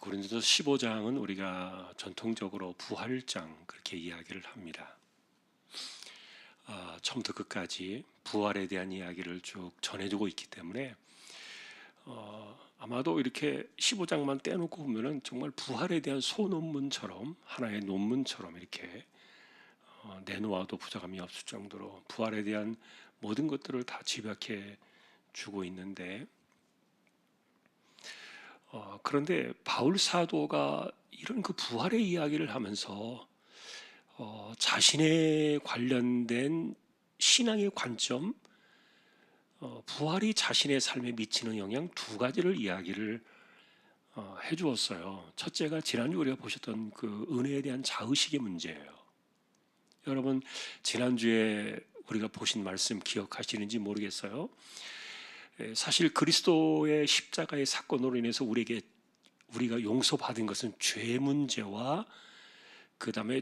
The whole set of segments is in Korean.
고린도서 15장은 우리가 전통적으로 부활장 그렇게 이야기를 합니다. 처음부터 끝까지 부활에 대한 이야기를 쭉 전해주고 있기 때문에 아마도 이렇게 15장만 떼놓고 보면은 정말 부활에 대한 소논문처럼 하나의 논문처럼 이렇게 내놓아도 부족함이 없을 정도로 부활에 대한 모든 것들을 다 집약해 주고 있는데 그런데 바울 사도가 이런 그 부활의 이야기를 하면서 자신의 관련된 신앙의 관점, 부활이 자신의 삶에 미치는 영향 두 가지를 이야기를 해주었어요. 첫째가 지난주 우리가 보셨던 그 은혜에 대한 자의식의 문제예요. 여러분 지난주에 우리가 보신 말씀 기억하시는지 모르겠어요. 사실 그리스도의 십자가의 사건으로 인해서 우리가 용서받은 것은 죄 문제와 그 다음에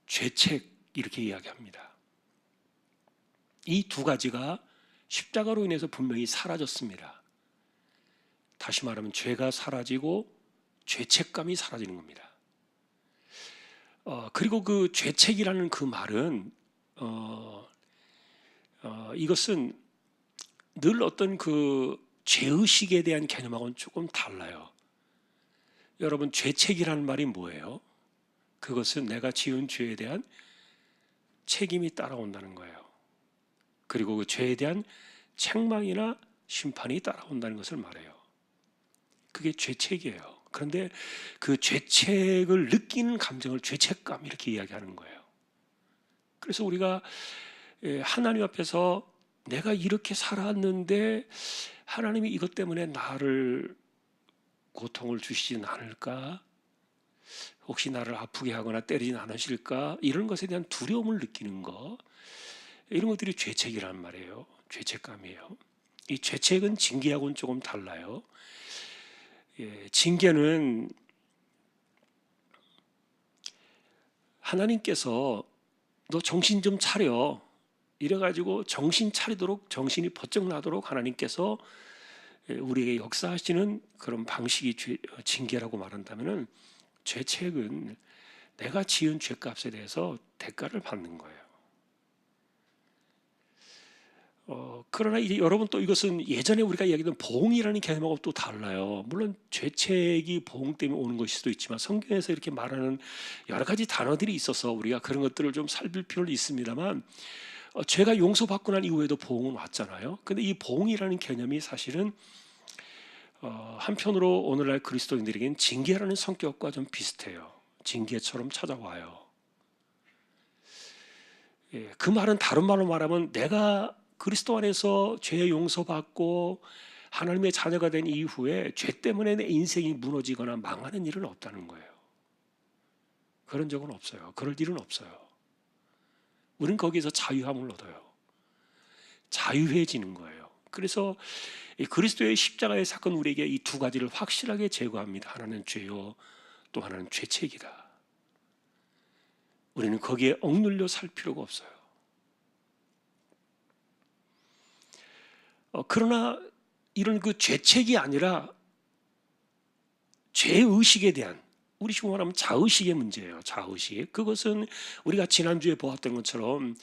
죄책 이렇게 이야기합니다. 이 두 가지가 십자가로 인해서 분명히 사라졌습니다. 다시 말하면 죄가 사라지고 죄책감이 사라지는 겁니다. 그리고 그 죄책이라는 그 말은 이것은 늘 어떤 그 죄의식에 대한 개념하고는 조금 달라요. 여러분 죄책이라는 말이 뭐예요? 그것은 내가 지은 죄에 대한 책임이 따라온다는 거예요. 그리고 그 죄에 대한 책망이나 심판이 따라온다는 것을 말해요. 그게 죄책이에요. 그런데 그 죄책을 느끼는 감정을 죄책감 이렇게 이야기하는 거예요. 그래서 우리가 하나님 앞에서 내가 이렇게 살았는데 하나님이 이것 때문에 나를 고통을 주시진 않을까? 혹시 나를 아프게 하거나 때리진 않으실까? 이런 것에 대한 두려움을 느끼는 것, 이런 것들이 죄책이란 말이에요. 죄책감이에요. 이 죄책은 징계하고는 조금 달라요. 징계는 하나님께서 너 정신 좀 차려 이래가지고 정신 차리도록, 정신이 번쩍 나도록 하나님께서 우리에게 역사하시는 그런 방식이 징계라고 말한다면은, 죄책은 내가 지은 죄값에 대해서 대가를 받는 거예요. 그러나 이제 여러분 또 이것은 예전에 우리가 이야기했던 보응이라는 개념하고 또 달라요. 물론 죄책이 보응 때문에 오는 것일 수도 있지만 성경에서 이렇게 말하는 여러 가지 단어들이 있어서 우리가 그런 것들을 좀 살필 필요는 있습니다만, 죄가 용서받고 난 이후에도 보응은 왔잖아요. 근데 이 보응이라는 개념이 사실은 한편으로 오늘날 그리스도인들에게는 징계라는 성격과 좀 비슷해요. 징계처럼 찾아와요. 그 말은 다른 말로 말하면 내가 그리스도 안에서 죄 용서받고 하나님의 자녀가 된 이후에 죄 때문에 내 인생이 무너지거나 망하는 일은 없다는 거예요. 그런 적은 없어요. 그럴 일은 없어요. 우리는 거기에서 자유함을 얻어요. 자유해지는 거예요. 그래서 그리스도의 십자가의 사건 우리에게 이 두 가지를 확실하게 제거합니다. 하나는 죄요, 또 하나는 죄책이다. 우리는 거기에 억눌려 살 필요가 없어요. 그러나 이런 그 죄책이 아니라 죄의식에 대한, 우리 식으로 말하면 자의식의 문제예요. 자의식. 그것은 우리가 지난주에 보았던 것처럼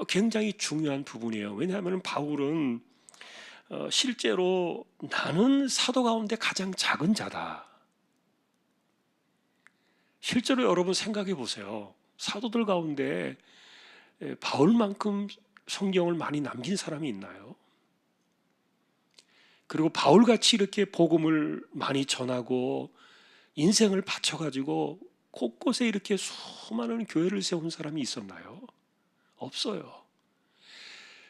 굉장히 중요한 부분이에요. 왜냐하면 바울은 실제로 나는 사도 가운데 가장 작은 자다. 실제로 여러분 생각해 보세요. 사도들 가운데 바울만큼 성경을 많이 남긴 사람이 있나요? 그리고 바울같이 이렇게 복음을 많이 전하고 인생을 바쳐가지고 곳곳에 이렇게 수많은 교회를 세운 사람이 있었나요? 없어요.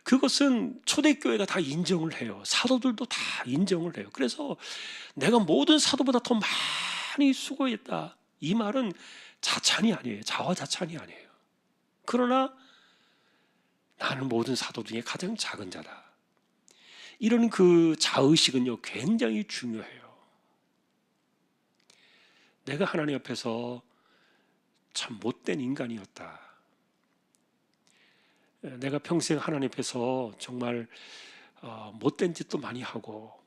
그것은 초대교회가 다 인정을 해요. 사도들도 다 인정을 해요. 그래서 내가 모든 사도보다 더 많이 수고했다, 이 말은 자찬이 아니에요. 자화자찬이 아니에요. 그러나 나는 모든 사도 중에 가장 작은 자다, 이런 그 자의식은요 굉장히 중요해요. 내가 하나님 앞에서 참 못된 인간이었다. 내가 평생 하나님 앞에서 정말 못된 짓도 많이 하고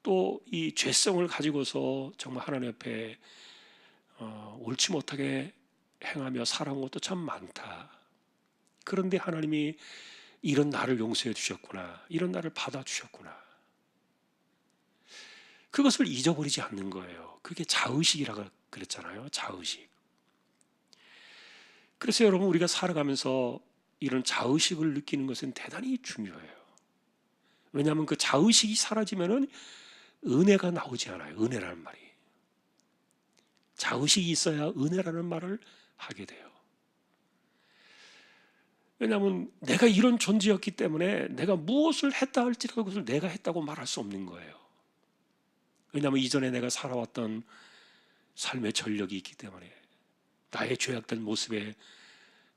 또 이 죄성을 가지고서 정말 하나님 앞에 옳지 못하게 행하며 살아온 것도 참 많다. 그런데 하나님이 이런 나를 용서해 주셨구나, 이런 나를 받아주셨구나, 그것을 잊어버리지 않는 거예요. 그게 자의식이라고 그랬잖아요. 자의식. 그래서 여러분, 우리가 살아가면서 이런 자의식을 느끼는 것은 대단히 중요해요. 왜냐하면 그 자의식이 사라지면은 은혜가 나오지 않아요. 은혜라는 말이. 자의식이 있어야 은혜라는 말을 하게 돼요. 왜냐하면 내가 이런 존재였기 때문에 내가 무엇을 했다 할지라도 그것을 내가 했다고 말할 수 없는 거예요. 왜냐하면 이전에 내가 살아왔던 삶의 전력이 있기 때문에, 나의 죄악된 모습에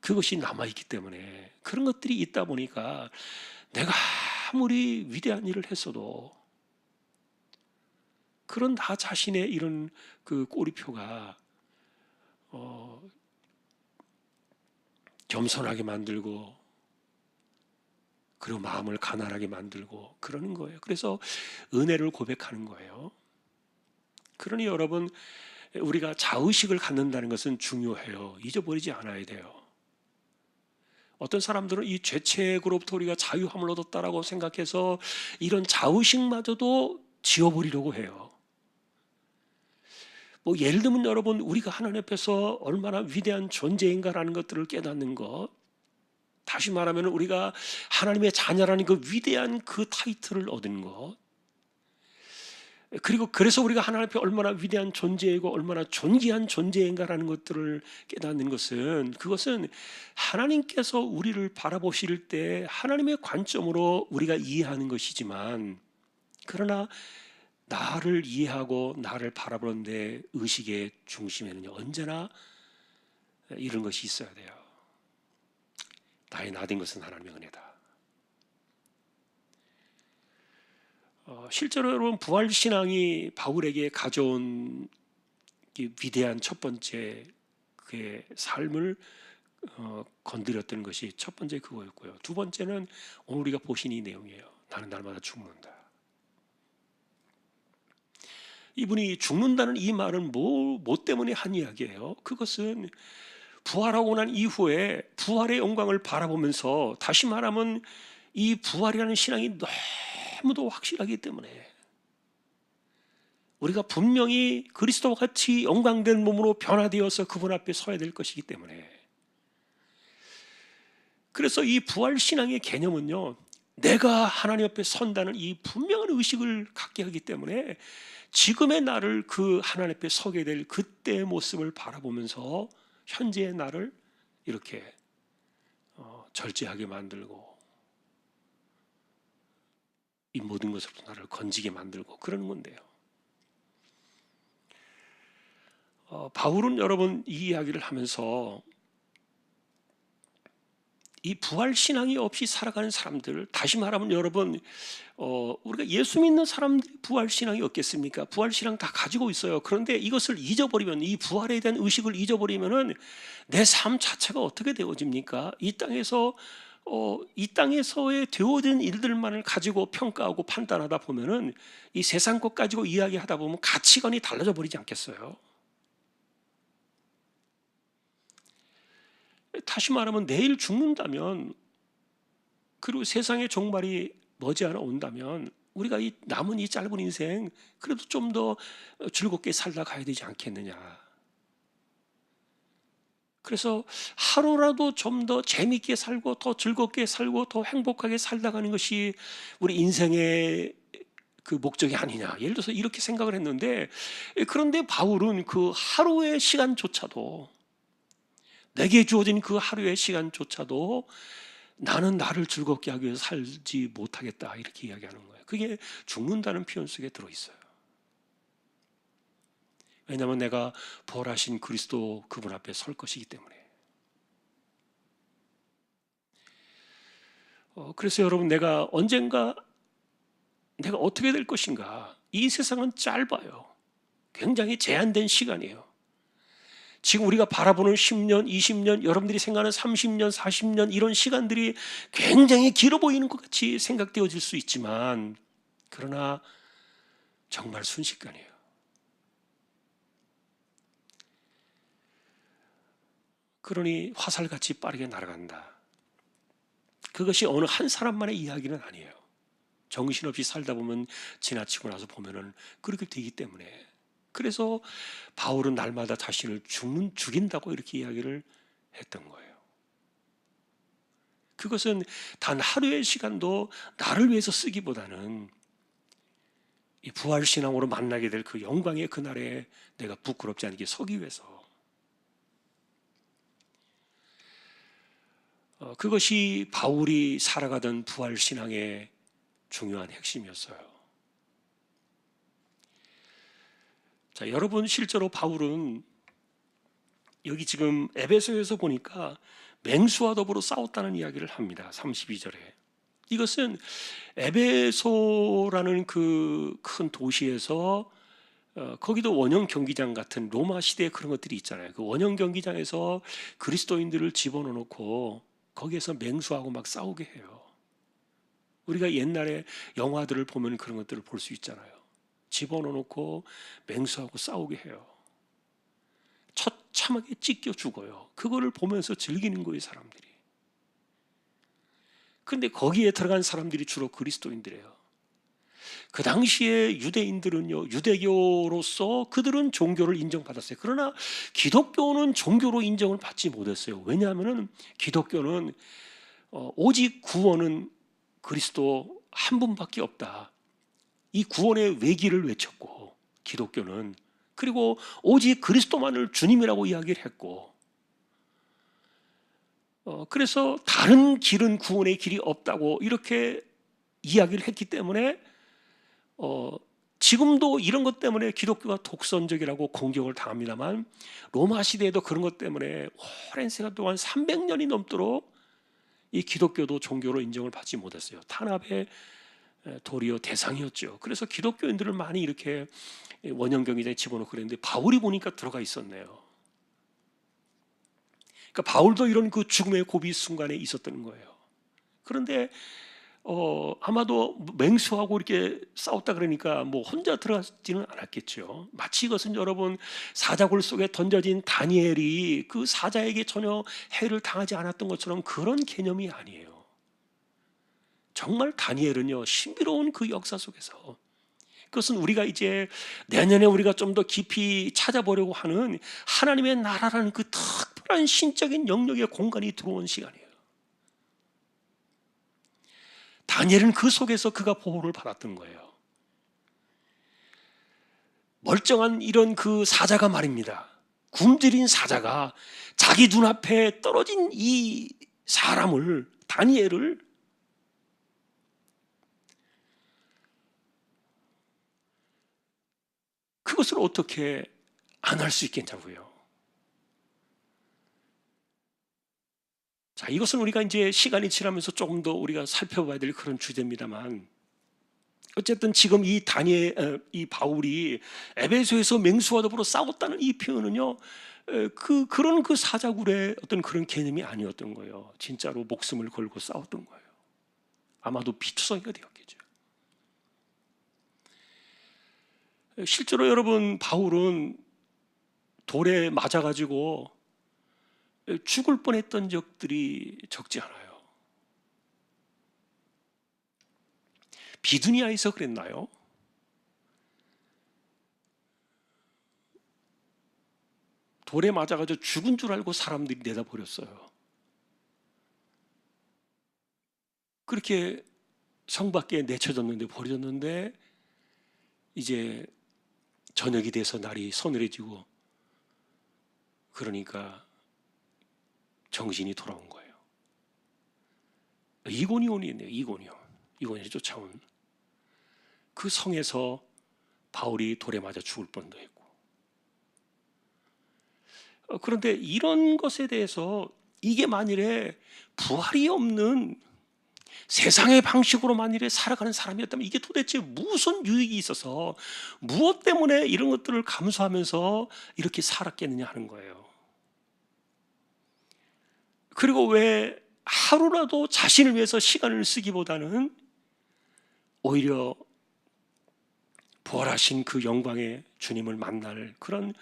그것이 남아있기 때문에, 그런 것들이 있다 보니까 내가 아무리 위대한 일을 했어도 그런 나 자신의 이런 그 꼬리표가 겸손하게 만들고, 그리고 마음을 가난하게 만들고 그러는 거예요. 그래서 은혜를 고백하는 거예요. 그러니 여러분, 우리가 자의식을 갖는다는 것은 중요해요. 잊어버리지 않아야 돼요. 어떤 사람들은 이 죄책으로부터 우리가 자유함을 얻었다라고 생각해서 이런 자의식마저도 지워버리려고 해요. 뭐 예를 들면 여러분, 우리가 하나님 앞에서 얼마나 위대한 존재인가라는 것들을 깨닫는 것, 다시 말하면 우리가 하나님의 자녀라는 그 위대한 그 타이틀을 얻은 것, 그리고 그래서 우리가 하나님 앞에 얼마나 위대한 존재이고 얼마나 존귀한 존재인가라는 것들을 깨닫는 것은, 그것은 하나님께서 우리를 바라보실 때 하나님의 관점으로 우리가 이해하는 것이지만, 그러나 나를 이해하고 나를 바라보는 데 의식의 중심에는 언제나 이런 것이 있어야 돼요. 나의 나된 것은 하나님의 은혜다. 실제로 여러분, 부활신앙이 바울에게 가져온 위대한 첫 번째 그의 삶을 건드렸던 것이 첫 번째 그거였고요. 두 번째는 오늘 우리가 보신 이 내용이에요. 나는 날마다 죽는다. 이분이 죽는다는 이 말은 뭐 때문에 한 이야기예요? 그것은 부활하고 난 이후에 부활의 영광을 바라보면서, 다시 말하면 이 부활이라는 신앙이 너무도 확실하기 때문에, 우리가 분명히 그리스도와 같이 영광된 몸으로 변화되어서 그분 앞에 서야 될 것이기 때문에, 그래서 이 부활신앙의 개념은요, 내가 하나님 앞에 선다는 이 분명한 의식을 갖게 하기 때문에 지금의 나를 그 하나님 앞에 서게 될 그때의 모습을 바라보면서 현재의 나를 이렇게 절제하게 만들고, 이 모든 것으로부터 나를 건지게 만들고 그러는 건데요. 바울은 여러분, 이 이야기를 하면서 이 부활신앙이 없이 살아가는 사람들, 다시 말하면 여러분, 우리가 예수 믿는 사람들이 부활신앙이 없겠습니까? 부활신앙 다 가지고 있어요. 그런데 이것을 잊어버리면, 이 부활에 대한 의식을 잊어버리면 내 삶 자체가 어떻게 되어집니까? 이 땅에서의 되어진 일들만을 가지고 평가하고 판단하다 보면은, 이 세상 것 가지고 이야기하다 보면 가치관이 달라져 버리지 않겠어요? 다시 말하면 내일 죽는다면, 그리고 세상의 종말이 머지않아 온다면, 우리가 이 남은 이 짧은 인생 그래도 좀 더 즐겁게 살다 가야 되지 않겠느냐. 그래서 하루라도 좀 더 재미있게 살고 더 즐겁게 살고 더 행복하게 살다 가는 것이 우리 인생의 그 목적이 아니냐, 예를 들어서 이렇게 생각을 했는데, 그런데 바울은 그 하루의 시간조차도, 내게 주어진 그 하루의 시간조차도 나는 나를 즐겁게 하기 위해서 살지 못하겠다, 이렇게 이야기하는 거예요. 그게 죽는다는 표현 속에 들어있어요. 왜냐하면 내가 부활하신 그리스도 그분 앞에 설 것이기 때문에. 그래서 여러분, 내가 언젠가 내가 어떻게 될 것인가, 이 세상은 짧아요. 굉장히 제한된 시간이에요. 지금 우리가 바라보는 10년, 20년, 여러분들이 생각하는 30년, 40년, 이런 시간들이 굉장히 길어 보이는 것 같이 생각되어질 수 있지만, 그러나 정말 순식간이에요. 그러니 화살같이 빠르게 날아간다. 그것이 어느 한 사람만의 이야기는 아니에요. 정신없이 살다 보면 지나치고 나서 보면은 그렇게 되기 때문에, 그래서 바울은 날마다 자신을 죽인다고 이렇게 이야기를 했던 거예요. 그것은 단 하루의 시간도 나를 위해서 쓰기보다는 이 부활신앙으로 만나게 될 그 영광의 그날에 내가 부끄럽지 않게 서기 위해서, 그것이 바울이 살아가던 부활신앙의 중요한 핵심이었어요. 자, 여러분, 실제로 바울은 여기 지금 에베소에서 보니까 맹수와 더불어 싸웠다는 이야기를 합니다. 32절에. 이것은 에베소라는 그 큰 도시에서 거기도 원형 경기장 같은 로마 시대의 그런 것들이 있잖아요. 그 원형 경기장에서 그리스도인들을 집어넣어 놓고 거기에서 맹수하고 막 싸우게 해요. 우리가 옛날에 영화들을 보면 그런 것들을 볼 수 있잖아요. 집어넣어 놓고 맹수하고 싸우게 해요. 처참하게 찢겨 죽어요. 그거를 보면서 즐기는 거예요, 사람들이. 그런데 거기에 들어간 사람들이 주로 그리스도인들이에요. 그 당시에 유대인들은요, 유대교로서 그들은 종교를 인정받았어요. 그러나 기독교는 종교로 인정을 받지 못했어요. 왜냐하면 기독교는 오직 구원은 그리스도 한 분밖에 없다. 이 구원의 외기를 외쳤고, 기독교는, 그리고 오직 그리스도만을 주님이라고 이야기를 했고, 그래서 다른 길은 구원의 길이 없다고 이렇게 이야기를 했기 때문에 지금도 이런 것 때문에 기독교가 독선적이라고 공격을 당합니다만, 로마 시대에도 그런 것 때문에 오랜 시간 동안 300년이 넘도록 이 기독교도 종교로 인정을 받지 못했어요. 탄압의 도리어 대상이었죠. 그래서 기독교인들을 많이 이렇게 원형 경기장에 집어넣고 그랬는데 바울이 보니까 들어가 있었네요. 그러니까 바울도 이런 그 죽음의 고비 순간에 있었던 거예요. 그런데 아마도 맹수하고 이렇게 싸웠다 그러니까 뭐 혼자 들어가지는 않았겠죠. 마치 이것은 여러분, 사자굴 속에 던져진 다니엘이 그 사자에게 전혀 해를 당하지 않았던 것처럼 그런 개념이 아니에요. 정말 다니엘은요, 신비로운 그 역사 속에서, 그것은 우리가 이제 내년에 우리가 좀 더 깊이 찾아보려고 하는 하나님의 나라라는 그 특별한 신적인 영역의 공간이 들어온 시간이에요. 다니엘은 그 속에서 그가 보호를 받았던 거예요. 멀쩡한 이런 그 사자가 말입니다. 굶주린 사자가 자기 눈앞에 떨어진 이 사람을, 다니엘을 그것을 어떻게 안 할 수 있겠냐고요. 자, 이것은 우리가 이제 시간이 지나면서 조금 더 우리가 살펴봐야 될 그런 주제입니다만, 어쨌든 지금 이 이 바울이 에베소에서 맹수와 더불어 싸웠다는 이 표현은요, 그런 그 사자굴의 어떤 그런 개념이 아니었던 거예요. 진짜로 목숨을 걸고 싸웠던 거예요. 아마도 피투성이가 되었겠죠. 실제로 여러분, 바울은 돌에 맞아가지고 죽을 뻔했던 적들이 적지 않아요. 비두니아에서 그랬나요? 돌에 맞아가지고 죽은 줄 알고 사람들이 내다버렸어요. 그렇게 성 밖에 내쳐졌는데, 버려졌는데, 이제 저녁이 돼서 날이 서늘해지고 그러니까 정신이 돌아온 거예요. 이고니온이 있네요. 이고니온이 쫓아온 그 성에서 바울이 돌에 맞아 죽을 뻔도 했고, 그런데 이런 것에 대해서, 이게 만일에 부활이 없는 세상의 방식으로 만일에 살아가는 사람이었다면 이게 도대체 무슨 유익이 있어서, 무엇 때문에 이런 것들을 감수하면서 이렇게 살았겠느냐 하는 거예요. 그리고 왜 하루라도 자신을 위해서 시간을 쓰기보다는 오히려 부활하신 그 영광의 주님을 만날 그런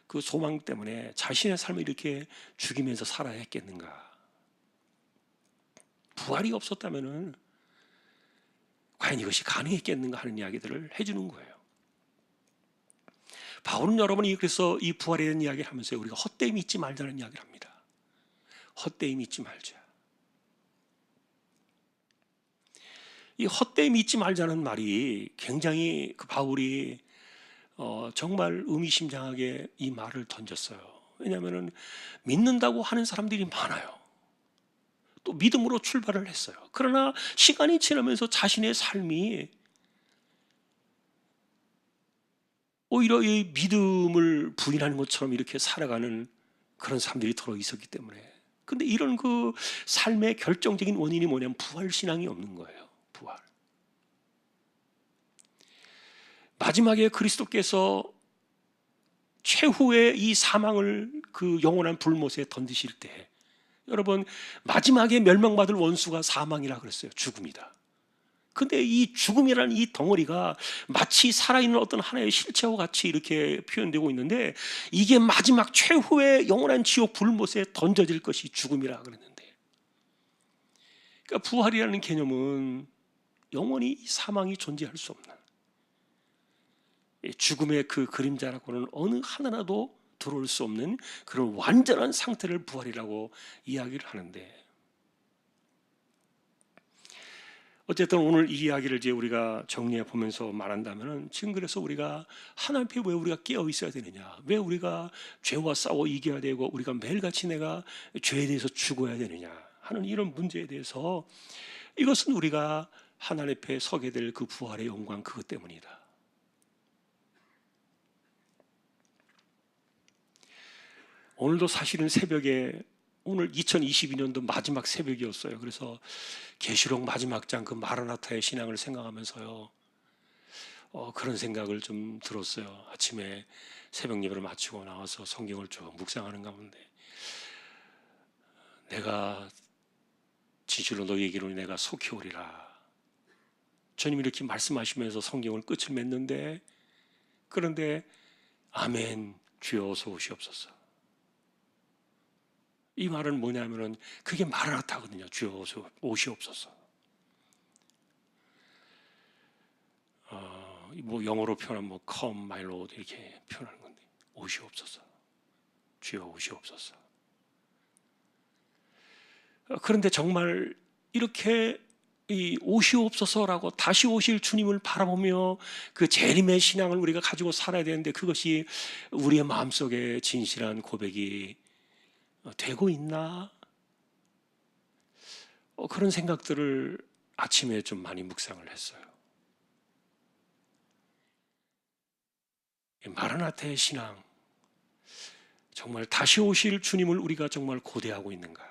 그 소망 때문에 자신의 삶을 이렇게 죽이면서 살아야 했겠는가? 부활이 없었다면은 과연 이것이 가능했겠는가 하는 이야기들을 해주는 거예요. 바울은 여러분이 그래서 이 부활에 대한 이야기를 하면서 우리가 헛되이 믿지 말자는 이야기를 합니다. 헛되이 믿지 말자. 이 헛되이 믿지 말자는 말이 굉장히 그 바울이 정말 의미심장하게 이 말을 던졌어요. 왜냐하면 믿는다고 하는 사람들이 많아요. 또 믿음으로 출발을 했어요. 그러나 시간이 지나면서 자신의 삶이 오히려 이 믿음을 부인하는 것처럼 이렇게 살아가는 그런 사람들이 들어 있었기 때문에. 근데 이런 그 삶의 결정적인 원인이 뭐냐면 부활신앙이 없는 거예요. 부활. 마지막에 그리스도께서 최후의 이 사망을 그 영원한 불못에 던지실 때, 여러분 마지막에 멸망받을 원수가 사망이라 그랬어요. 죽음이다. 근데 이 죽음이라는 이 덩어리가 마치 살아있는 어떤 하나의 실체와 같이 이렇게 표현되고 있는데, 이게 마지막 최후의 영원한 지옥 불못에 던져질 것이 죽음이라 그랬는데, 그러니까 부활이라는 개념은 영원히 사망이 존재할 수 없는 죽음의 그 그림자라고는 어느 하나라도 들어올 수 없는 그런 완전한 상태를 부활이라고 이야기를 하는데, 어쨌든 오늘 이 이야기를 이제 우리가 정리해 보면서 말한다면은, 지금 그래서 우리가 하나님 앞에 왜 우리가 깨어 있어야 되느냐, 왜 우리가 죄와 싸워 이겨야 되고 우리가 매일같이 내가 죄에 대해서 죽어야 되느냐 하는 이런 문제에 대해서, 이것은 우리가 하나님 앞에 서게 될 그 부활의 영광, 그것 때문이다. 오늘도 사실은 새벽에, 오늘 2022년도 마지막 새벽이었어요. 그래서 계시록 마지막 장 그 마라나타의 신앙을 생각하면서요, 그런 생각을 좀 들었어요. 아침에 새벽 예배를 마치고 나와서 성경을 쭉 묵상하는 가운데, 내가 진실로 너희에게로 내가 속히 오리라. 주님이 이렇게 말씀하시면서 성경을 끝을 맺는데, 그런데 아멘 주여 어서 오시옵소서. 이 말은 뭐냐면은 그게 마라나타거든요. 주여 어서 오시옵소서. 뭐 영어로 표현하면 뭐 come my Lord 이렇게 표현하는 건데, 오시옵소서. 주여 오시옵소서. 그런데 정말 이렇게 이 오시옵소서라고 다시 오실 주님을 바라보며 그 재림의 신앙을 우리가 가지고 살아야 되는데, 그것이 우리의 마음속에 진실한 고백이 되고 있나? 그런 생각들을 아침에 좀 많이 묵상을 했어요. 마라나타의 신앙, 정말 다시 오실 주님을 우리가 정말 고대하고 있는가?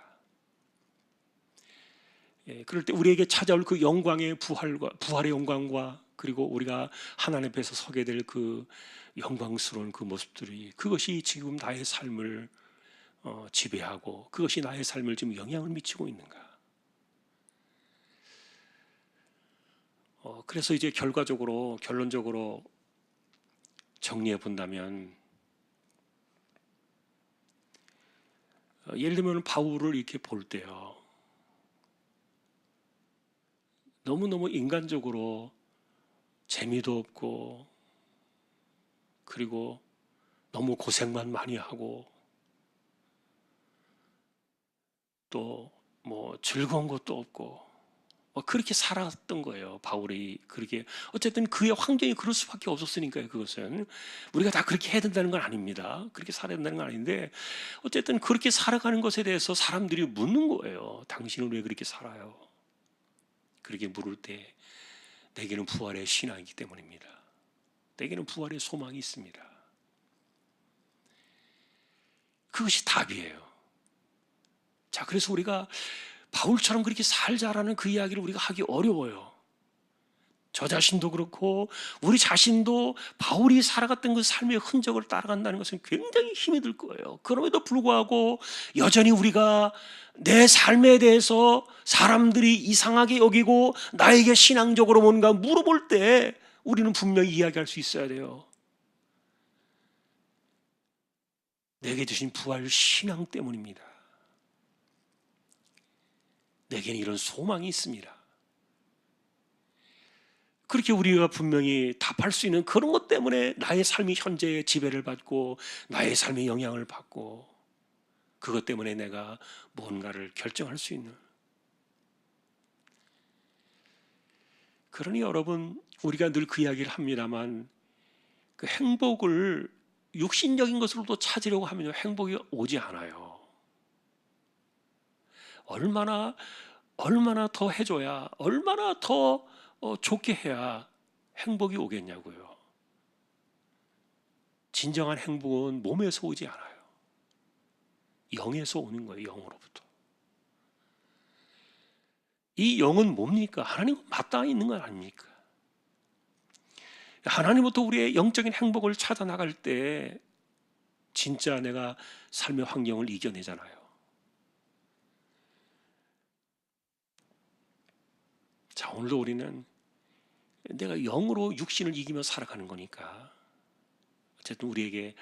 그럴 때 우리에게 찾아올 그 영광의 부활의 영광과, 그리고 우리가 하나님 앞에서 서게 될 그 영광스러운 그 모습들이, 그것이 지금 나의 삶을 지배하고 그것이 나의 삶을 지금 영향을 미치고 있는가? 그래서 이제 결론적으로 정리해 본다면, 예를 들면 바울을 이렇게 볼 때요, 너무너무 인간적으로 재미도 없고, 그리고 너무 고생만 많이 하고, 또 뭐 즐거운 것도 없고, 그렇게 살았던 거예요. 바울이 그렇게, 어쨌든 그의 환경이 그럴 수밖에 없었으니까요. 그것은 우리가 다 그렇게 해야 된다는 건 아닙니다. 그렇게 살아야 된다는 건 아닌데, 어쨌든 그렇게 살아가는 것에 대해서 사람들이 묻는 거예요. 당신은 왜 그렇게 살아요? 그렇게 물을 때, 내게는 부활의 신앙이기 때문입니다. 내게는 부활의 소망이 있습니다. 그것이 답이에요. 자, 그래서 우리가 바울처럼 그렇게 살자라는 그 이야기를 우리가 하기 어려워요. 저 자신도 그렇고 우리 자신도 바울이 살아갔던 그 삶의 흔적을 따라간다는 것은 굉장히 힘이 들 거예요. 그럼에도 불구하고 여전히 우리가 내 삶에 대해서 사람들이 이상하게 여기고 나에게 신앙적으로 뭔가 물어볼 때, 우리는 분명히 이야기할 수 있어야 돼요. 내게 주신 부활 신앙 때문입니다. 내게는 이런 소망이 있습니다. 그렇게 우리가 분명히 답할 수 있는 그런 것 때문에 나의 삶이 현재의 지배를 받고 나의 삶의 영향을 받고 그것 때문에 내가 뭔가를 결정할 수 있는. 그러니 여러분, 우리가 늘 그 이야기를 합니다만 그 행복을 육신적인 것으로도 찾으려고 하면 행복이 오지 않아요. 얼마나 더 해줘야, 얼마나 더 좋게 해야 행복이 오겠냐고요. 진정한 행복은 몸에서 오지 않아요. 영에서 오는 거예요. 영으로부터. 이 영은 뭡니까? 하나님과 마땅히 있는 건 아닙니까? 하나님부터 우리의 영적인 행복을 찾아 나갈 때 진짜 내가 삶의 환경을 이겨내잖아요. 자, 오늘도 우리는 내가 영으로 육신을 이기며 살아가는 거니까 어쨌든 우리에게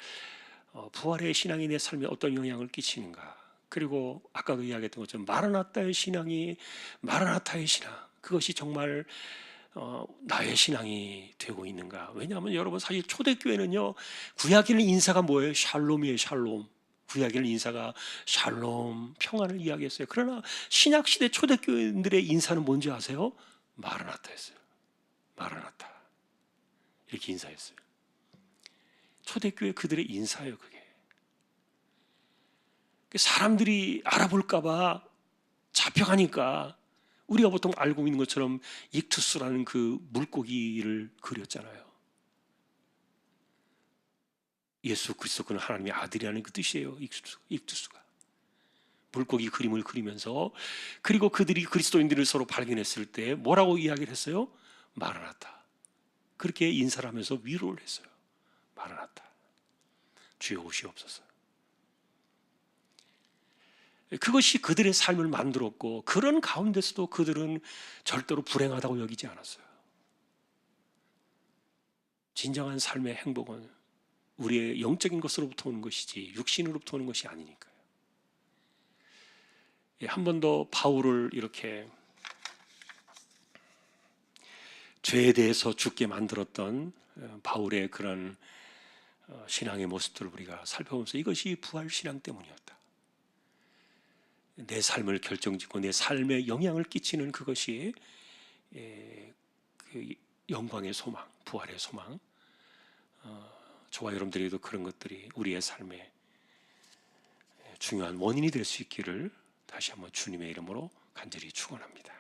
부활의 신앙이 내 삶에 어떤 영향을 끼치는가, 그리고 아까도 이야기했던 것처럼 마라나타의 신앙이, 마라나타의 신앙, 그것이 정말 나의 신앙이 되고 있는가. 왜냐하면 여러분, 사실 초대교회는요, 구약에는 인사가 뭐예요? 샬롬이에요. 샬롬. 구약에는 인사가 샬롬, 평안을 이야기했어요. 그러나 신약시대 초대교회들의 인사는 뭔지 아세요? 마라나타였어요. 마라나타, 이렇게 인사했어요. 초대교회 그들의 인사예요. 그게 사람들이 알아볼까 봐 잡혀가니까 우리가 보통 알고 있는 것처럼 익투스라는 그 물고기를 그렸잖아요. 예수 그리스도는 하나님의 아들이라는 그 뜻이에요. 익투스가 물고기 그림을 그리면서, 그리고 그들이 그리스도인들을 서로 발견했을 때 뭐라고 이야기를 했어요? 마라나타. 그렇게 인사를 하면서 위로를 했어요. 마라나타, 주여 오시옵소서. 그것이 그들의 삶을 만들었고, 그런 가운데서도 그들은 절대로 불행하다고 여기지 않았어요. 진정한 삶의 행복은 우리의 영적인 것으로부터 오는 것이지 육신으로부터 오는 것이 아니니까요. 한 번 더 바울을 이렇게 죄에 대해서 죽게 만들었던 바울의 그런 신앙의 모습들을 우리가 살펴보면서 이것이 부활 신앙 때문이었다. 내 삶을 결정짓고 내 삶에 영향을 끼치는 그것이 그 영광의 소망, 부활의 소망. 저와 여러분들에게도 그런 것들이 우리의 삶에 중요한 원인이 될 수 있기를 다시 한번 주님의 이름으로 간절히 축원합니다.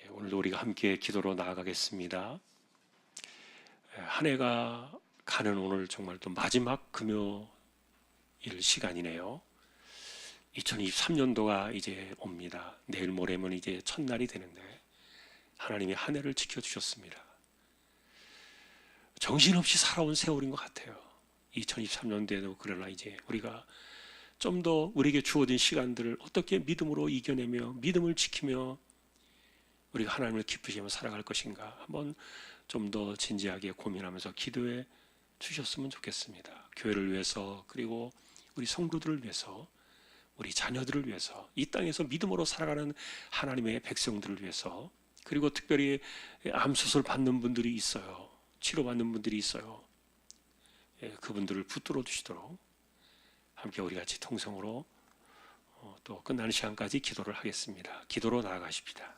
오늘도 우리가 함께 기도로 나아가겠습니다. 한 해가 가는 오늘 정말 또 마지막 금요일 시간이네요. 2023년도가 이제 옵니다. 내일 모레면 이제 첫날이 되는데 하나님이 한 해를 지켜주셨습니다. 정신없이 살아온 세월인 것 같아요. 2023년도에도 그러나 이제 우리가 좀 더 우리에게 주어진 시간들을 어떻게 믿음으로 이겨내며 믿음을 지키며 우리가 하나님을 기쁘시며 살아갈 것인가 한번 좀 더 진지하게 고민하면서 기도해 주셨으면 좋겠습니다. 교회를 위해서, 그리고 우리 성도들을 위해서, 우리 자녀들을 위해서, 이 땅에서 믿음으로 살아가는 하나님의 백성들을 위해서, 그리고 특별히 암수술 받는 분들이 있어요. 치료받는 분들이 있어요. 그분들을 붙들어 주시도록 함께 우리 같이 통성으로 또 끝나는 시간까지 기도를 하겠습니다. 기도로 나아가십시다.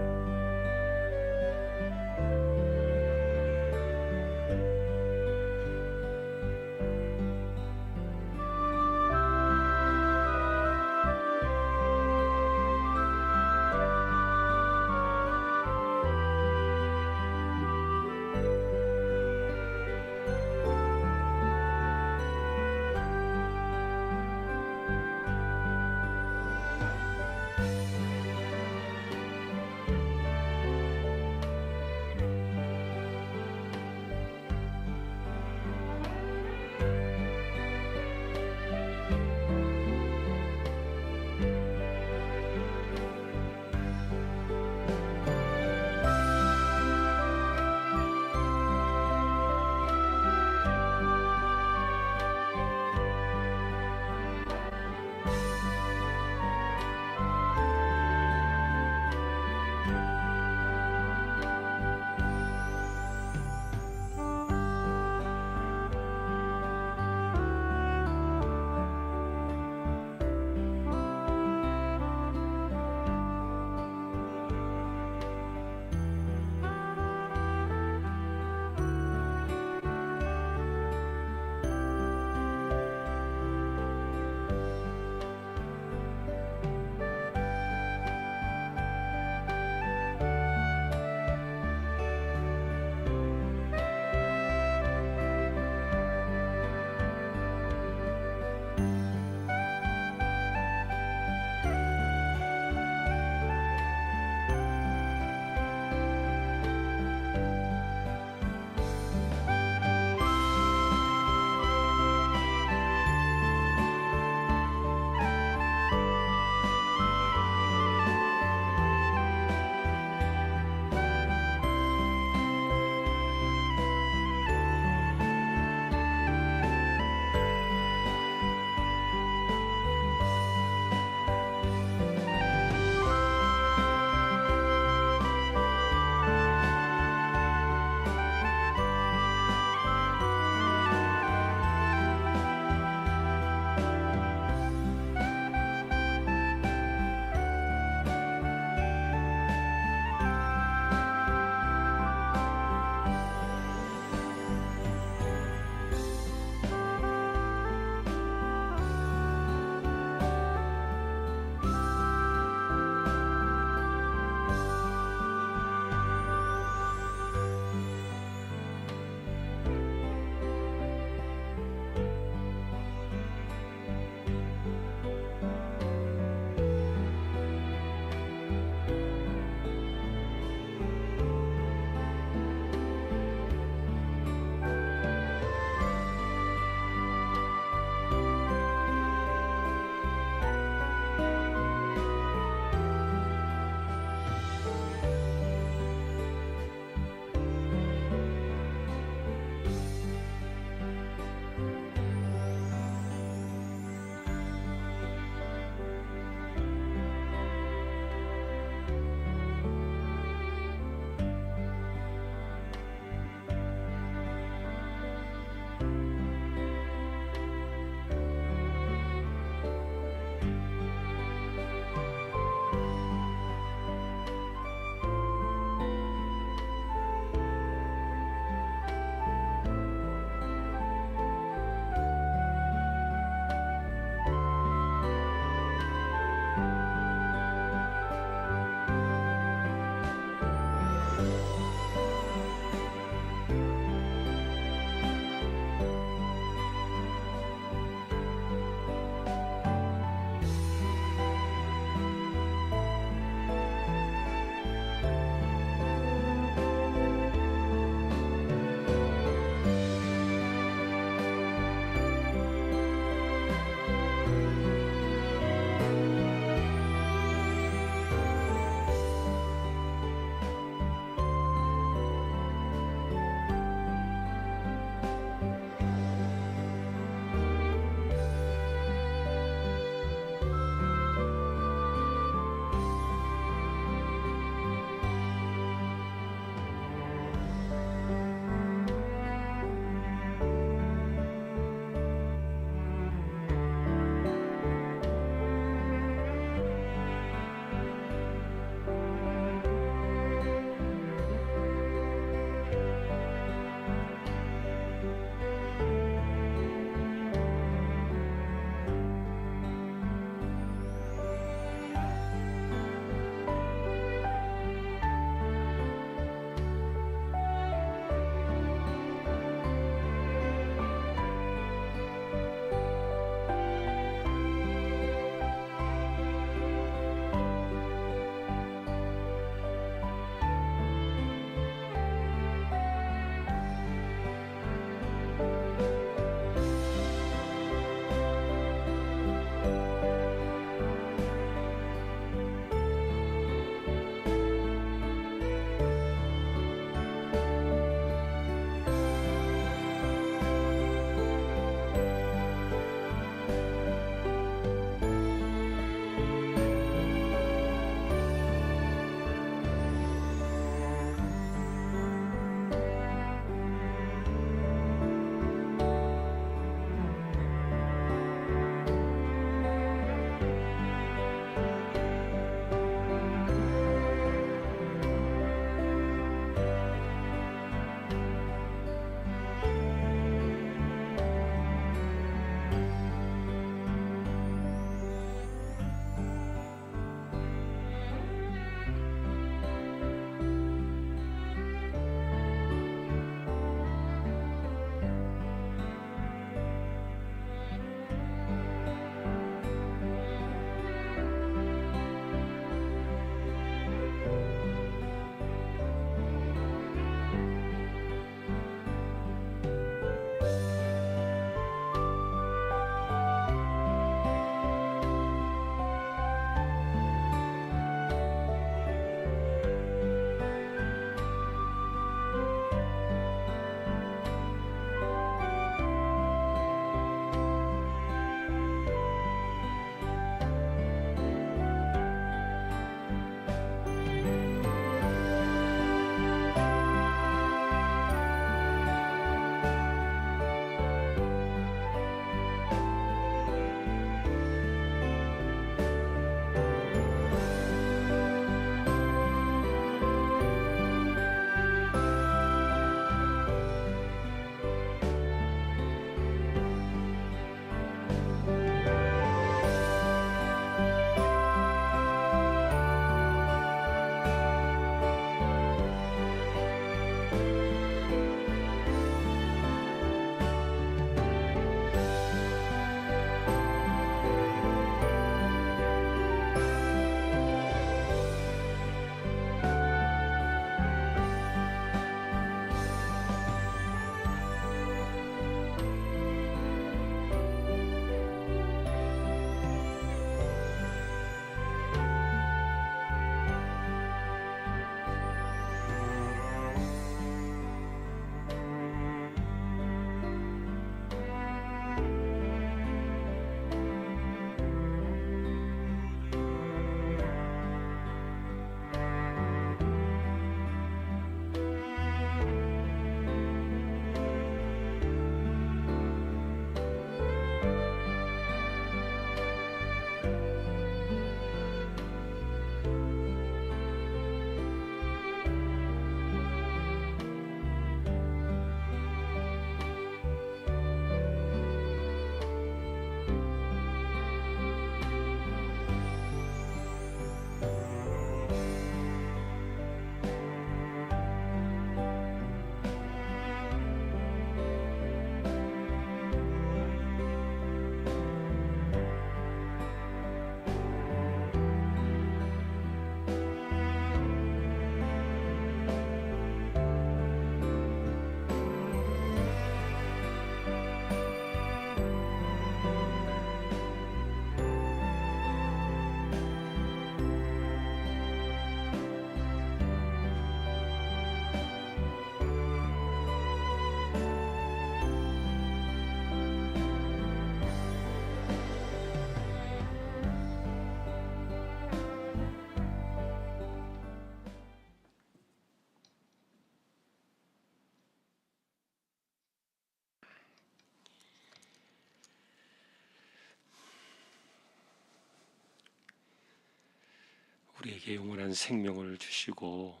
우리에게 영원한 생명을 주시고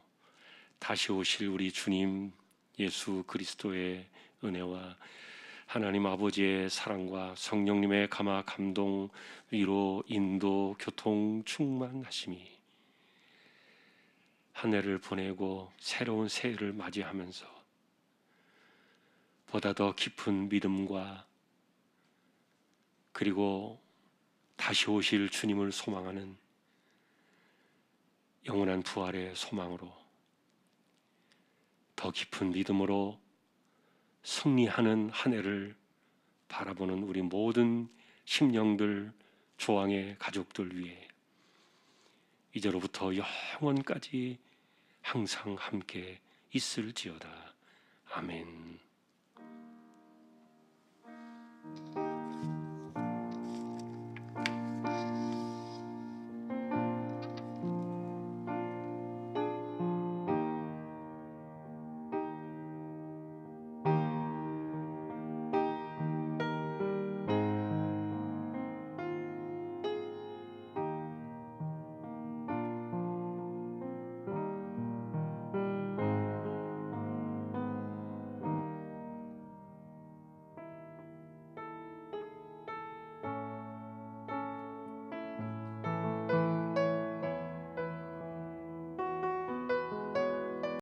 다시 오실 우리 주님 예수 그리스도의 은혜와 하나님 아버지의 사랑과 성령님의 감화 감동 위로 인도 교통 충만하심이 한 해를 보내고 새로운 새해를 맞이하면서 보다 더 깊은 믿음과 그리고 다시 오실 주님을 소망하는 영원한 부활의 소망으로 더 깊은 믿음으로 승리하는 한 해를 바라보는 우리 모든 심령들, 조항의 가족들 위해 이제로부터 영원까지 항상 함께 있을지어다. 아멘.